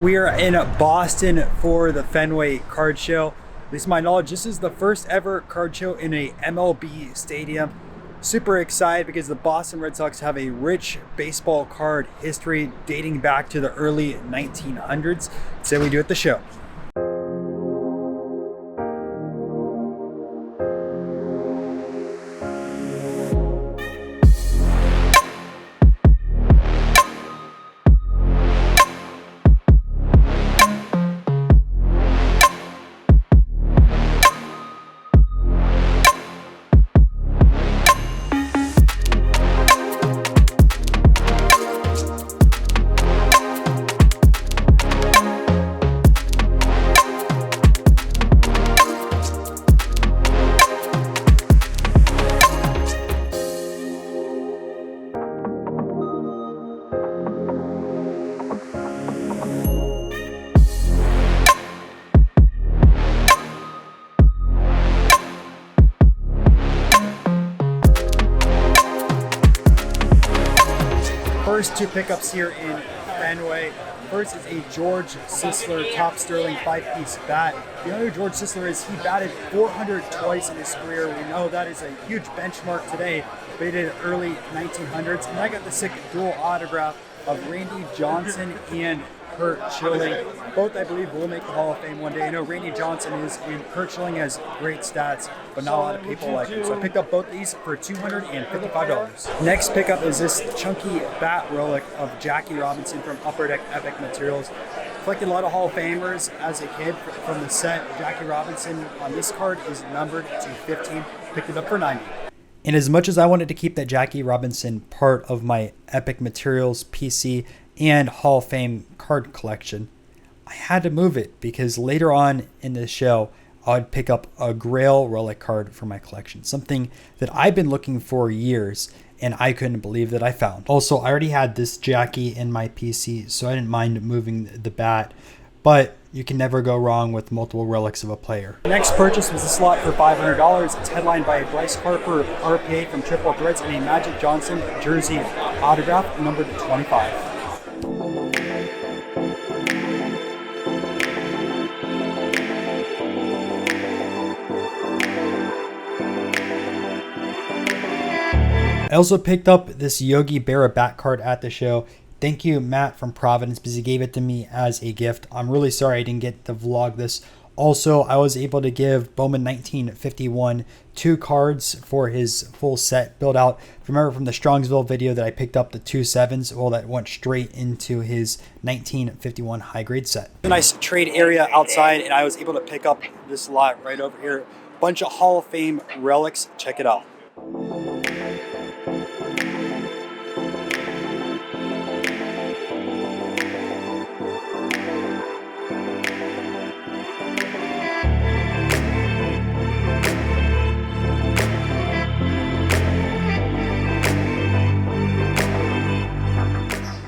We are in Boston for the Fenway Card Show. At least to my knowledge, this is the first ever card show in a MLB stadium. Super excited because the Boston Red Sox have a rich baseball card history dating back to the early 1900s. So we do at the show. First two pickups here in Fenway. First is a George Sisler top Sterling 5-piece bat. The other George Sisler is he batted 400 twice in his career. We know that is a huge benchmark today, but he did it early 1900s. And I got the sick dual autograph of Randy Johnson and Kurt Schilling. Both, I believe, will make the Hall of Fame one day. I know Randy Johnson is, and Kurt Schilling has great stats, but not a lot of people like him. So I picked up both these for $255. Next pickup is this chunky bat relic of Jackie Robinson from Upper Deck Epic Materials. Collected a lot of Hall of Famers as a kid from the set. Jackie Robinson on this card is numbered to 15. Picked it up for $90. And as much as I wanted to keep that Jackie Robinson part of my Epic Materials PC and Hall of Fame card collection, I had to move it because later on in the show, I would pick up a Grail relic card for my collection, something that I've been looking for years and I couldn't believe that I found. Also, I already had this Jackie in my PC, so I didn't mind moving the bat, but you can never go wrong with multiple relics of a player. The next purchase was a slot for $500. It's headlined by a Bryce Harper RPA from Triple Threads and a Magic Johnson jersey autograph numbered to 25. I also picked up this Yogi Berra bat card at the show. Thank you, Matt from Providence, because he gave it to me as a gift. I'm really sorry I didn't get to vlog this. Also, I was able to give Bowman 1951 2 cards for his full set build out. Remember from the Strongsville video that I picked up the 2 7s? Well, that went straight into his 1951 high grade set. A nice trade area outside, and I was able to pick up this lot right over here. Bunch of Hall of Fame relics. Check it out.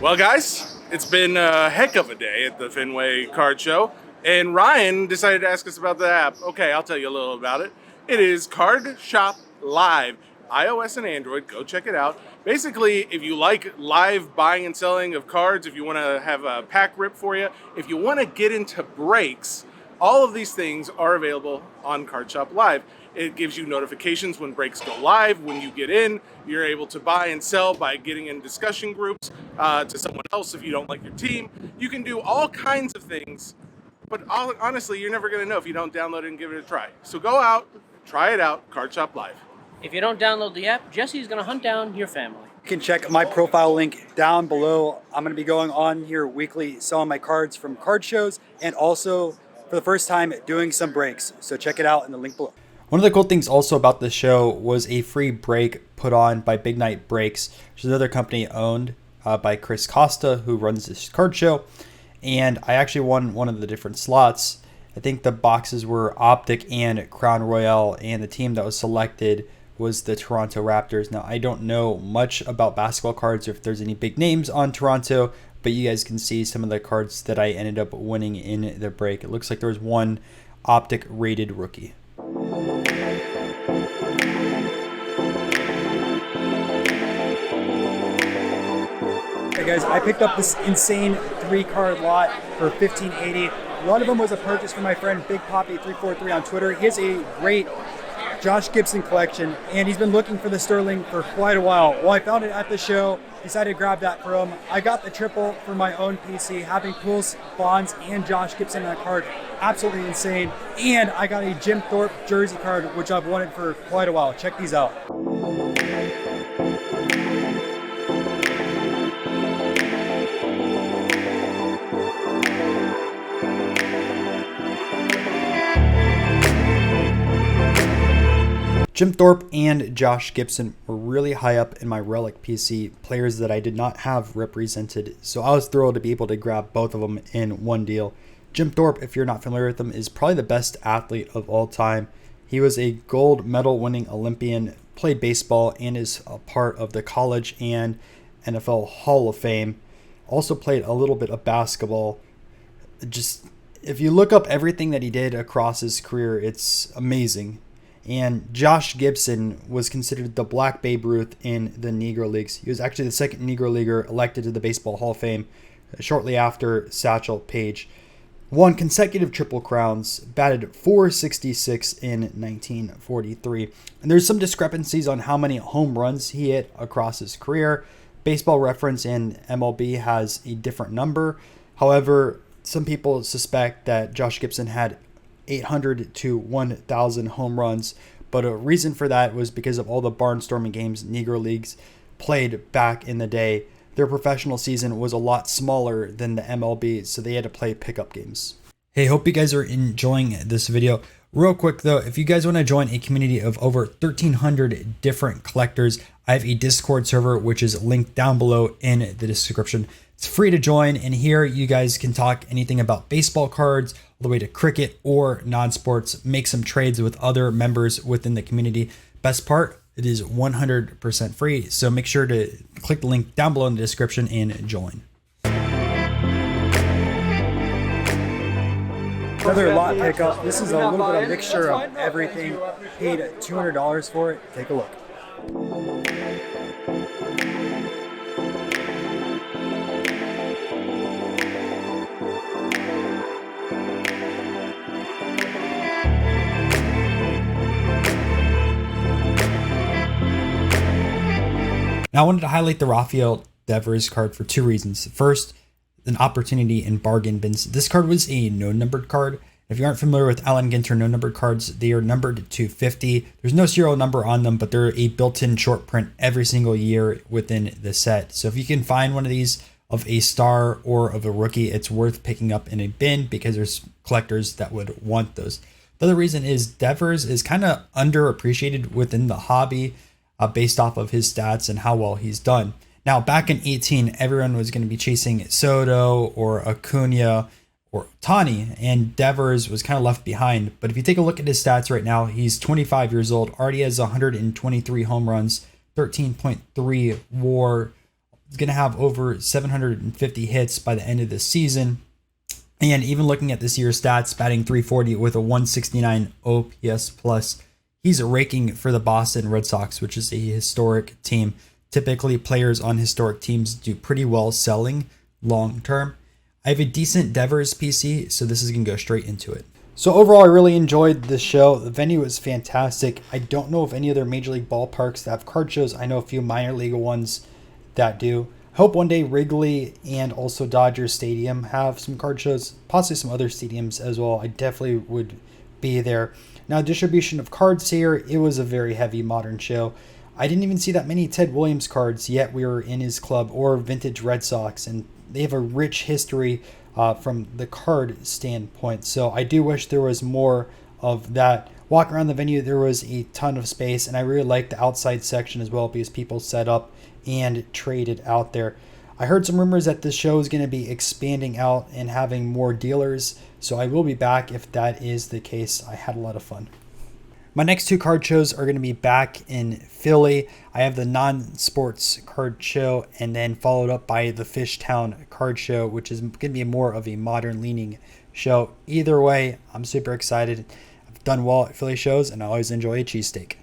Well, guys, it's been a heck of a day at the Fenway Card Show, and Ryan decided to ask us about the app. Okay, I'll tell you a little about it. It is Card Shop Live, iOS and Android. Go check it out. Basically, if you like live buying and selling of cards, if you want to have a pack rip for you, if you want to get into breaks, all of these things are available on Card Shop Live. It gives you notifications when breaks go live. When you get in, you're able to buy and sell by getting in discussion groups to someone else if you don't like your team. You can do all kinds of things, but honestly, you're never going to know if you don't download it and give it a try. So go out, try it out, Card Shop Live. If you don't download the app, Jesse's going to hunt down your family. You can check my profile link down below. I'm going to be going on here weekly selling my cards from card shows and also for the first time doing some breaks. So check it out in the link below. One of the cool things also about the show was a free break put on by Big Night Breaks, which is another company owned by Chris Costa, who runs this card show. And I actually won one of the different slots. I think the boxes were Optic and Crown Royale, and the team that was selected was the Toronto Raptors. Now, I don't know much about basketball cards or if there's any big names on Toronto, but you guys can see some of the cards that I ended up winning in the break. It looks like there was one Optic rated rookie. Hey guys, I picked up this insane 3-card lot for $15.80. One of them was a purchase from my friend Big Poppy 343 on Twitter. He has a great Josh Gibson collection, and he's been looking for the Sterling for quite a while. Well, I found it at the show, decided to grab that for him. I got the triple for my own PC, having Pujols, Bonds, and Josh Gibson on that card. Absolutely insane. And I got a Jim Thorpe jersey card, which I've wanted for quite a while. Check these out. Jim Thorpe and Josh Gibson were really high up in my RELIC PC, players that I did not have represented, so I was thrilled to be able to grab both of them in one deal. Jim Thorpe, if you're not familiar with him, is probably the best athlete of all time. He was a gold medal winning Olympian, played baseball, and is a part of the college and NFL Hall of Fame. Also played a little bit of basketball. Just, if you look up everything that he did across his career, it's amazing. And Josh Gibson was considered the Black Babe Ruth in the Negro Leagues. He was actually the second Negro Leaguer elected to the Baseball Hall of Fame shortly after Satchel Paige. Won consecutive Triple Crowns, batted .466 in 1943. And there's some discrepancies on how many home runs he hit across his career. Baseball Reference and MLB has a different number. However, some people suspect that Josh Gibson had 800 to 1,000 home runs, but a reason for that was because of all the barnstorming games Negro Leagues played back in the day. Their professional season was a lot smaller than the MLB, so they had to play pickup games. Hey, hope you guys are enjoying this video. Real quick though, if you guys want to join a community of over 1,300 different collectors, I have a Discord server which is linked down below in the description. It's free to join, and here you guys can talk anything about baseball cards, all the way to cricket or non-sports, make some trades with other members within the community. Best part, it is 100% free, so make sure to click the link down below in the description and join. Another lot pickup. This is a little bit of a mixture of everything. Paid $200 for it. Take a look. Now I wanted to highlight the Rafael Devers card for two reasons. First, an opportunity in bargain bins. This card was a no-numbered card. If you aren't familiar with Allen Ginter no-numbered cards, they are numbered to 50. There's no serial number on them, but they're a built-in short print every single year within the set. So if you can find one of these of a star or of a rookie, it's worth picking up in a bin because there's collectors that would want those. The other reason is Devers is kind of underappreciated within the hobby based off of his stats and how well he's done. Now, back in 18, everyone was going to be chasing Soto or Acuna or Tani, and Devers was kind of left behind. But if you take a look at his stats right now, he's 25 years old, already has 123 home runs, 13.3 WAR. He's going to have over 750 hits by the end of the season. And even looking at this year's stats, batting .340 with a 169 OPS plus, he's raking for the Boston Red Sox, which is a historic team. Typically, players on historic teams do pretty well selling long term. I have a decent Devers PC, so this is going to go straight into it. So overall, I really enjoyed this show. The venue was fantastic. I don't know of any other Major League ballparks that have card shows. I know a few minor league ones that do. I hope one day Wrigley and also Dodger Stadium have some card shows, possibly some other stadiums as well. I definitely would be there. Now, distribution of cards here, it was a very heavy modern show. I didn't even see that many Ted Williams cards, yet we were in his club, or vintage Red Sox, and they have a rich history from the card standpoint. So I do wish there was more of that. Walking around the venue, there was a ton of space, and I really liked the outside section as well because people set up and traded out there. I heard some rumors that this show is going to be expanding out and having more dealers, so I will be back if that is the case. I had a lot of fun. My next two card shows are going to be back in Philly. I have the non-sports card show and then followed up by the Fishtown card show, which is going to be more of a modern leaning show. Either way, I'm super excited. I've done well at Philly shows and I always enjoy a cheesesteak.